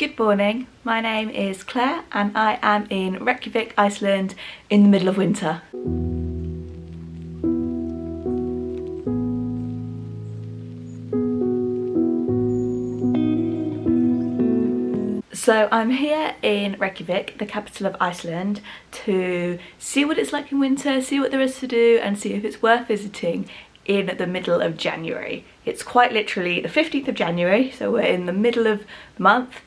Good morning, my name is Claire and I am in Reykjavik, Iceland in the middle of winter. So I'm here in Reykjavik, the capital of Iceland, to see what it's like in winter, see what there is to do and see if it's worth visiting in the middle of January. It's quite literally the 15th of January, so we're in the middle of the month.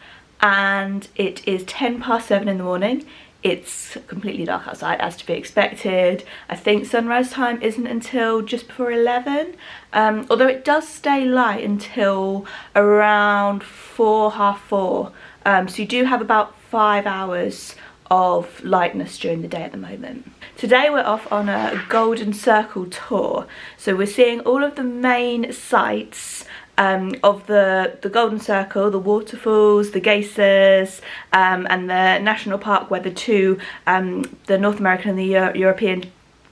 And it is 7:10 in the morning. It's completely dark outside, as to be expected. I think sunrise time isn't until just before 11, although it does stay light until around 4, half 4. So you do have about 5 hours of lightness during the day at the moment. Today we're off on a Golden Circle tour. So we're seeing all of the main sites of the Golden Circle, the waterfalls, the Geysirs, and the national park where the two, the North American and the European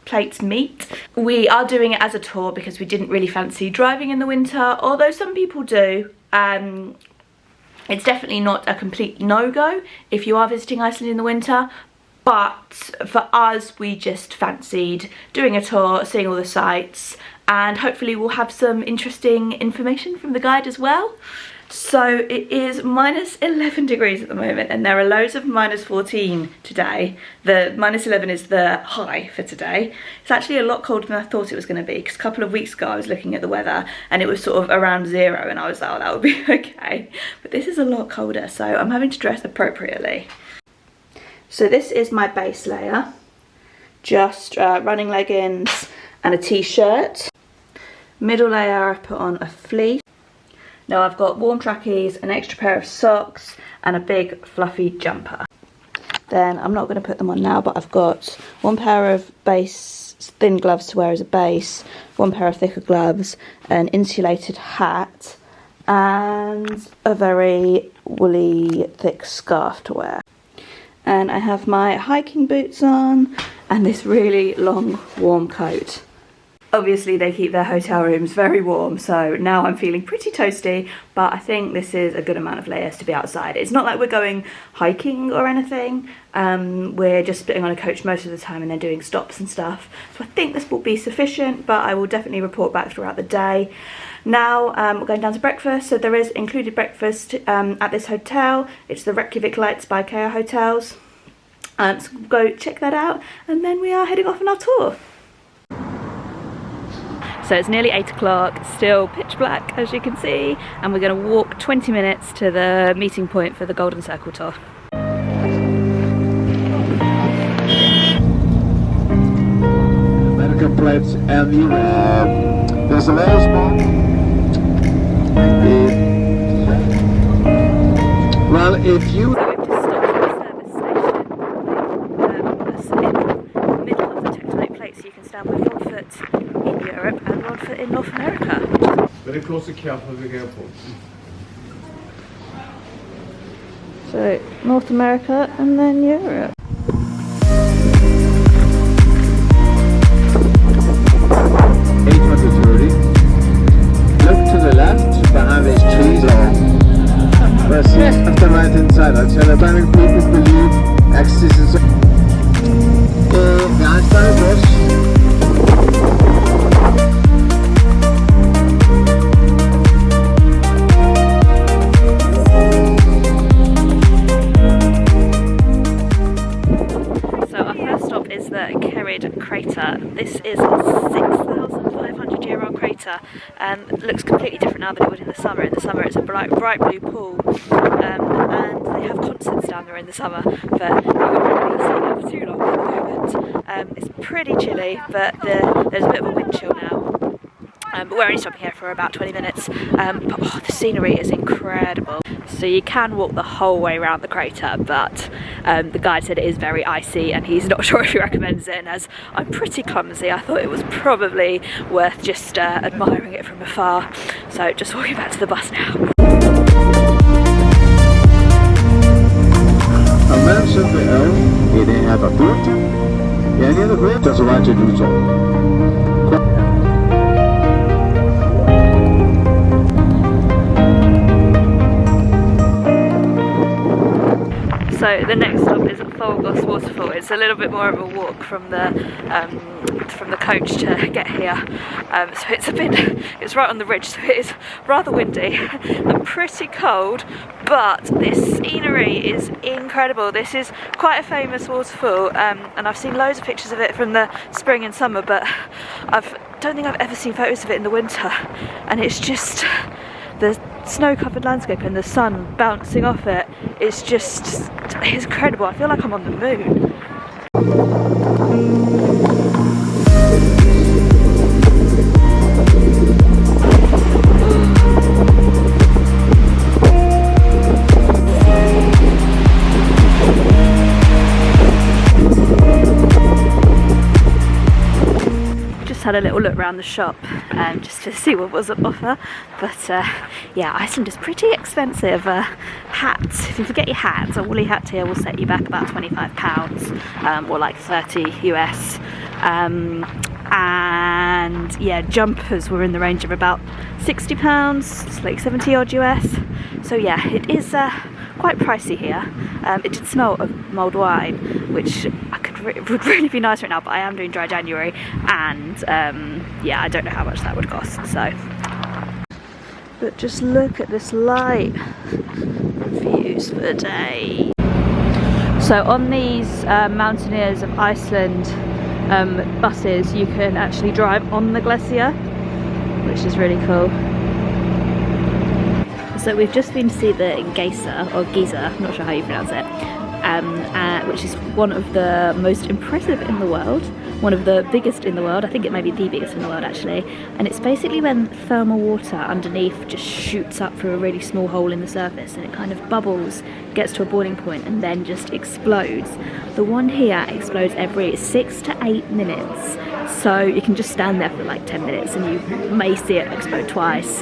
plates meet. We are doing it as a tour because we didn't really fancy driving in the winter, although some people do. It's definitely not a complete no-go if you are visiting Iceland in the winter. But for us, we just fancied doing a tour, seeing all the sites, and hopefully we'll have some interesting information from the guide as well. So it is minus 11 degrees at the moment and there are loads of minus 14 today. The minus 11 is the high for today. It's actually a lot colder than I thought it was going to be, because a couple of weeks ago I was looking at the weather and it was sort of around 0 and I was like, oh, that would be okay. But this is a lot colder, so I'm having to dress appropriately. So this is my base layer, just running leggings and a t-shirt. Middle layer I've put on a fleece. Now I've got warm trackies, an extra pair of socks and a big fluffy jumper. Then I'm not going to put them on now, but I've got one pair of base thin gloves to wear as a base, one pair of thicker gloves, an insulated hat and a very woolly thick scarf to wear. And I have my hiking boots on and this really long warm coat. Obviously they keep their hotel rooms very warm, so now I'm feeling pretty toasty, but I think this is a good amount of layers to be outside. It's not like we're going hiking or anything. We're just sitting on a coach most of the time and then doing stops and stuff. So I think this will be sufficient, but I will definitely report back throughout the day. Now we're going down to breakfast, so there is included breakfast at this hotel. It's the Reykjavik Lights by KR Hotels. So go check that out and then we are heading off on our tour. So it's nearly 8 o'clock, still pitch black as you can see, and we're going to walk 20 minutes to the meeting point for the Golden Circle tour. American plates and Europe. There's a very small. Well, if you. So we've just stopped at the service station. That's in the middle of the tectonic plates, so you can stand with 1 foot in Europe and 1 foot in North America. Very close to Keflavik Airport. So North America and then Europe. Look to the left behind these trees or see at the right hand side. Alternative people believe access is behind the bush. Kerid Crater. This is a 6,500-year-old crater and looks completely different now than it would in the summer. In the summer it's a bright blue pool and they have concerts down there in the summer, but you won't really see that for too long at the moment. It's pretty chilly, but there's a bit of a wind chill now. But we're only stopping here for about 20 minutes, but the scenery is incredible. So you can walk the whole way around the crater, but the guide said it is very icy and he's not sure if he recommends it, and as I'm pretty clumsy I thought it was probably worth just admiring it from afar. So just walking back to the bus now. Mensen BL, iedereen heeft dat doet. Ja, niet nog weet, dat is wat je doet zo. So the next stop is at Gullfoss Waterfall. It's a little bit more of a walk from the coach to get here. So it's right on the ridge, so it is rather windy and pretty cold, but this scenery is incredible. This is quite a famous waterfall, and I've seen loads of pictures of it from the spring and summer, but I don't think I've ever seen photos of it in the winter, and it's just the snow-covered landscape and the sun bouncing off it. It's incredible. I feel like I'm on the moon. Had a little look around the shop just to see what was on offer, but yeah, Iceland is pretty expensive. Hats, if you forget your hats, a woolly hat here will set you back about £25 or like 30 US, and yeah, jumpers were in the range of about £60, it's like 70 odd US, so yeah, it is quite pricey here. It did smell of mulled wine, which would really be nice right now, but I am doing dry January, and yeah, I don't know how much that would cost. So, but just look at this light views for the day. So on these Mountaineers of Iceland buses, you can actually drive on the glacier, which is really cool. So we've just been to see the Geysir, or Geysir, I'm not sure how you pronounce it, which is one of the most impressive in the world, one of the biggest in the world. I think it may be the biggest in the world actually, and it's basically when thermal water underneath just shoots up through a really small hole in the surface, and it kind of bubbles, gets to a boiling point, and then just explodes. The one here explodes every 6 to 8 minutes, so you can just stand there for like 10 minutes and you may see it explode twice,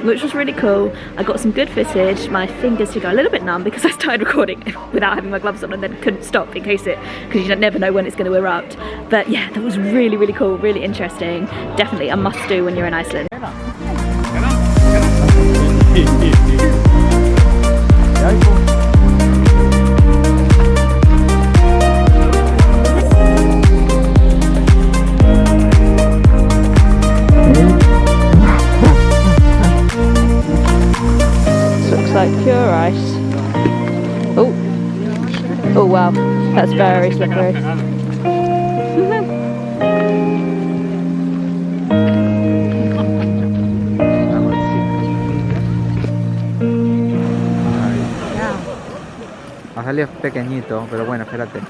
which was really cool. I got some good footage. My fingers did go a little bit numb because I started recording without having my gloves on and then couldn't stop in case because you never know when it's going to erupt. But yeah, that was really, really cool, really interesting. Definitely a must do when you're in Iceland. Like pure ice. Oh wow, that's very slippery. Va a salir pequeñito, pero bueno, espérate.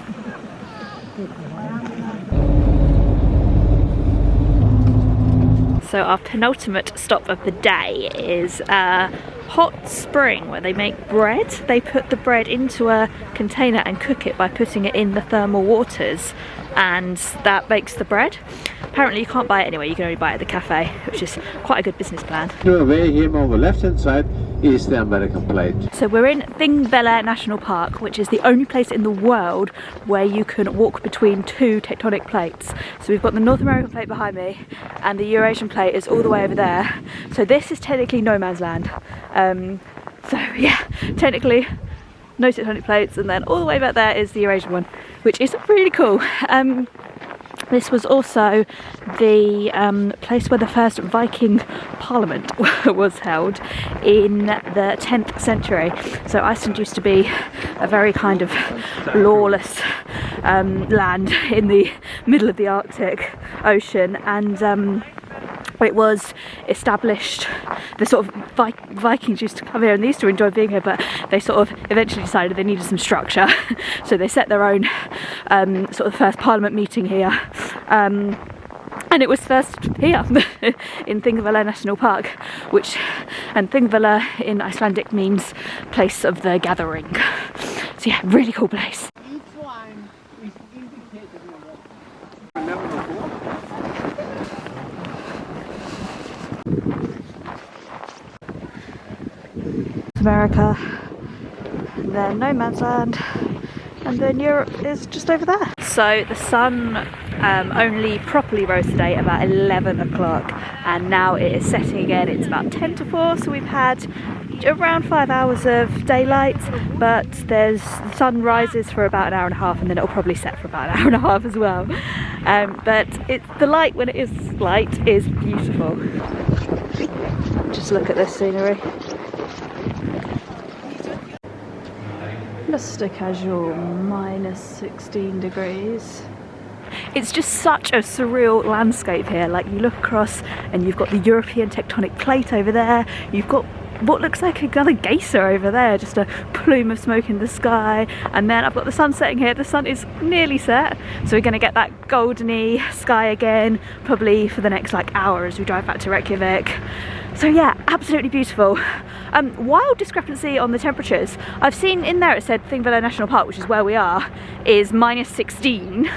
So our penultimate stop of the day is a hot spring where they make bread. They put the bread into a container and cook it by putting it in the thermal waters, and that bakes the bread. Apparently you can't buy it anywhere, you can only buy it at the cafe, which is quite a good business plan. Away here on the left hand side is the American plate. So we're in Thingvellir National Park, which is the only place in the world where you can walk between two tectonic plates. So we've got the North American plate behind me and the Eurasian plate is all the way over there. So this is technically no man's land. So yeah, technically no tectonic plates, and then all the way back there is the Eurasian one, which is really cool. This was also the place where the first Viking parliament was held in the 10th century. So Iceland used to be a very kind of lawless land in the middle of the Arctic Ocean, and it was established, the sort of Vikings used to come here and they used to enjoy being here, but they sort of eventually decided they needed some structure, so they set their own sort of first parliament meeting here, and it was first here in Thingvellir National Park, and Thingvellir in Icelandic means place of the gathering. So yeah, really cool place. America, and then no man's land, and then Europe is just over there. So the sun only properly rose today about 11 o'clock, and now it is setting again. It's about 10 to 4, so we've had around 5 hours of daylight, but the sun rises for about an hour and a half, and then it'll probably set for about an hour and a half as well. But the light, when it is light, is beautiful. Just look at this scenery. Just a casual -16 degrees. It's just such a surreal landscape here. Like, you look across and you've got the European tectonic plate over there, you've got what looks like another Geysir over there, just a plume of smoke in the sky, and then I've got the sun setting here. The sun is nearly set, so we're going to get that goldeny sky again probably for the next like hour as we drive back to Reykjavik. So yeah, absolutely beautiful. Wild discrepancy on the temperatures. I've seen in there it said Thingvellir National Park, which is where we are, is -16.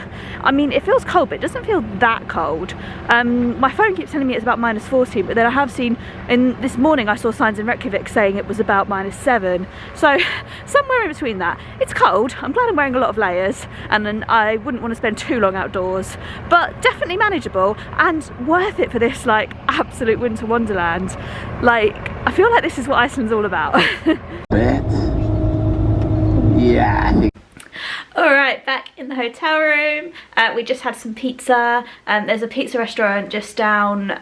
I mean, it feels cold, but it doesn't feel that cold. My phone keeps telling me it's about -14, but then I have seen, this morning I saw signs in Reykjavik saying it was about -7. So somewhere in between that. It's cold. I'm glad I'm wearing a lot of layers, and then I wouldn't want to spend too long outdoors, but definitely manageable and worth it for this like absolute winter wonderland. Like, I feel like this is what Iceland's all about. Yeah, I think. Alright, back in the hotel room. We just had some pizza. There's a pizza restaurant just down,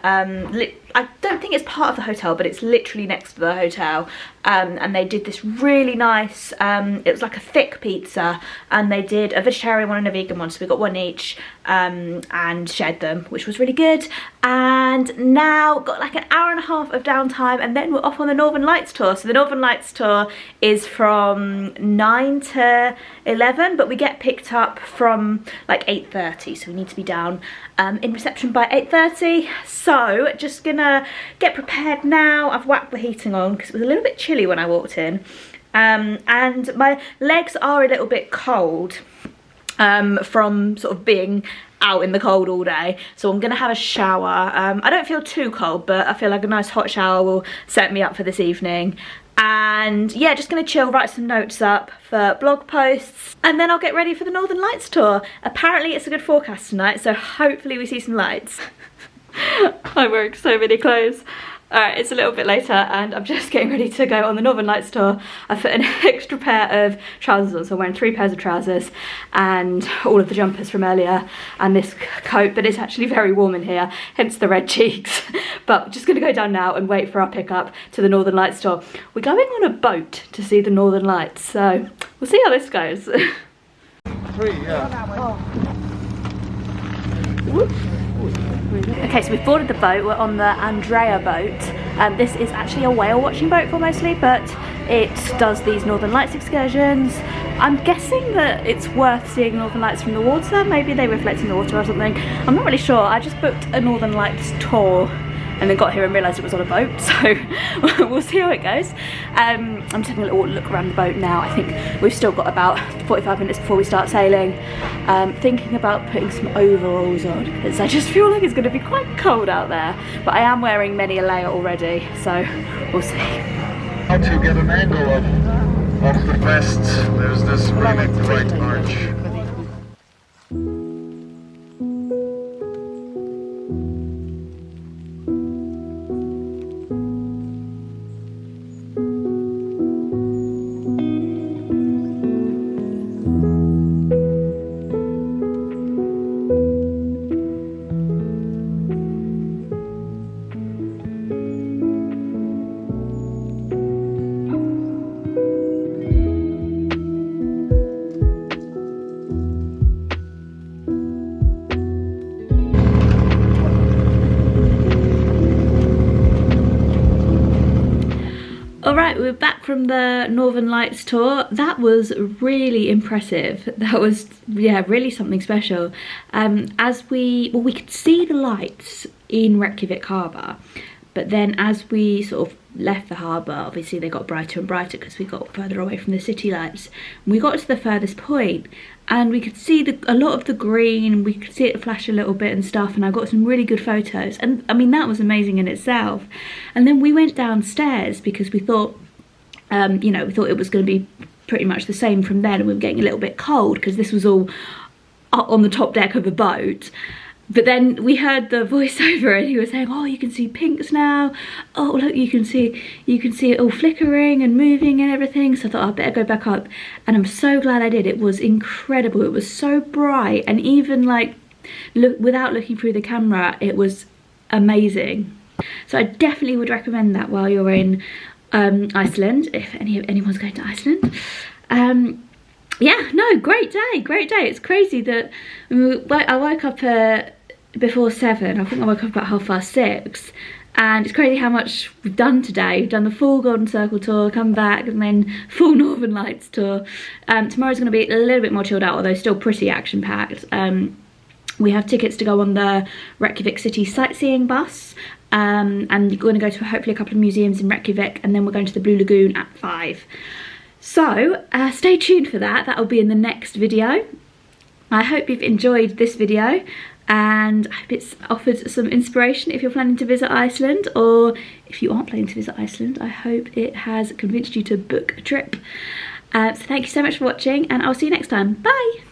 I don't think it's part of the hotel, but it's literally next to the hotel. And they did this really nice, it was like a thick pizza, and they did a vegetarian one and a vegan one, so we got one each, and shared them, which was really good. And now got like an hour and a half of downtime, and then we're off on the Northern Lights tour. So the Northern Lights tour is from 9 to 11, but we get picked up from like 8:30, so we need to be down in reception by 8:30. So just gonna get prepared now. I've whacked the heating on because it was a little bit chilly when I walked in, and my legs are a little bit cold from sort of being out in the cold all day, so I'm gonna have a shower. I don't feel too cold, but I feel like a nice hot shower will set me up for this evening. And yeah, just gonna chill, write some notes up for blog posts, and then I'll get ready for the Northern Lights tour. Apparently it's a good forecast tonight, so hopefully we see some lights. I'm wearing so many clothes. Alright, it's a little bit later and I'm just getting ready to go on the Northern Lights tour. I put an extra pair of trousers on, so I'm wearing 3 pairs of trousers and all of the jumpers from earlier and this coat, but it's actually very warm in here, hence the red cheeks. But we're just going to go down now and wait for our pickup to the Northern Lights tour. We're going on a boat to see the Northern Lights, so we'll see how this goes. 3, yeah. Okay, so we've boarded the boat. We're on the Andrea boat. This is actually a whale watching boat for mostly, but it does these Northern Lights excursions. I'm guessing that it's worth seeing Northern Lights from the water. Maybe they reflect in the water or something. I'm not really sure. I just booked a Northern Lights tour and then got here and realised it was on a boat, so we'll see how it goes. I'm just having a little look around the boat now. I think we've still got about 45 minutes before we start sailing. Thinking about putting some overalls on because I just feel like it's going to be quite cold out there, but I am wearing many a layer already, so we'll see. How to get an angle of the crest, there's this really bright arch. Alright, we're back from the Northern Lights tour. That was really impressive. That was, yeah, really something special. As we could see the lights in Reykjavik harbour, but then as we sort of left the harbour, obviously they got brighter and brighter because we got further away from the city lights. We got to the furthest point and we could see a lot of the green, we could see it flash a little bit and stuff, and I got some really good photos, and I mean that was amazing in itself. And then we went downstairs because we thought, you know, we thought it was going to be pretty much the same from then, and we were getting a little bit cold because this was all on the top deck of a boat. But then we heard the voiceover and he was saying, oh, you can see pinks now. Oh, look, you can see it all flickering and moving and everything. So I thought, I better go back up. And I'm so glad I did. It was incredible. It was so bright. And even like, without looking through the camera, it was amazing. So I definitely would recommend that while you're in Iceland, if anyone's going to Iceland. Yeah, no, great day, great day. It's crazy that I woke up before 7. I think I woke up about 6:30, and it's crazy how much we've done today. We've done the full Golden Circle tour, come back, and then full Northern Lights tour. Tomorrow's going to be a little bit more chilled out, although still pretty action-packed. We have tickets to go on the Reykjavik City sightseeing bus, and we're going to go to hopefully a couple of museums in Reykjavik, and then we're going to the Blue Lagoon at 5. So stay tuned for that. That'll be in the next video. I hope you've enjoyed this video, and I hope it's offered some inspiration if you're planning to visit Iceland, or if you aren't planning to visit Iceland, I hope it has convinced you to book a trip. So thank you so much for watching, and I'll see you next time. Bye!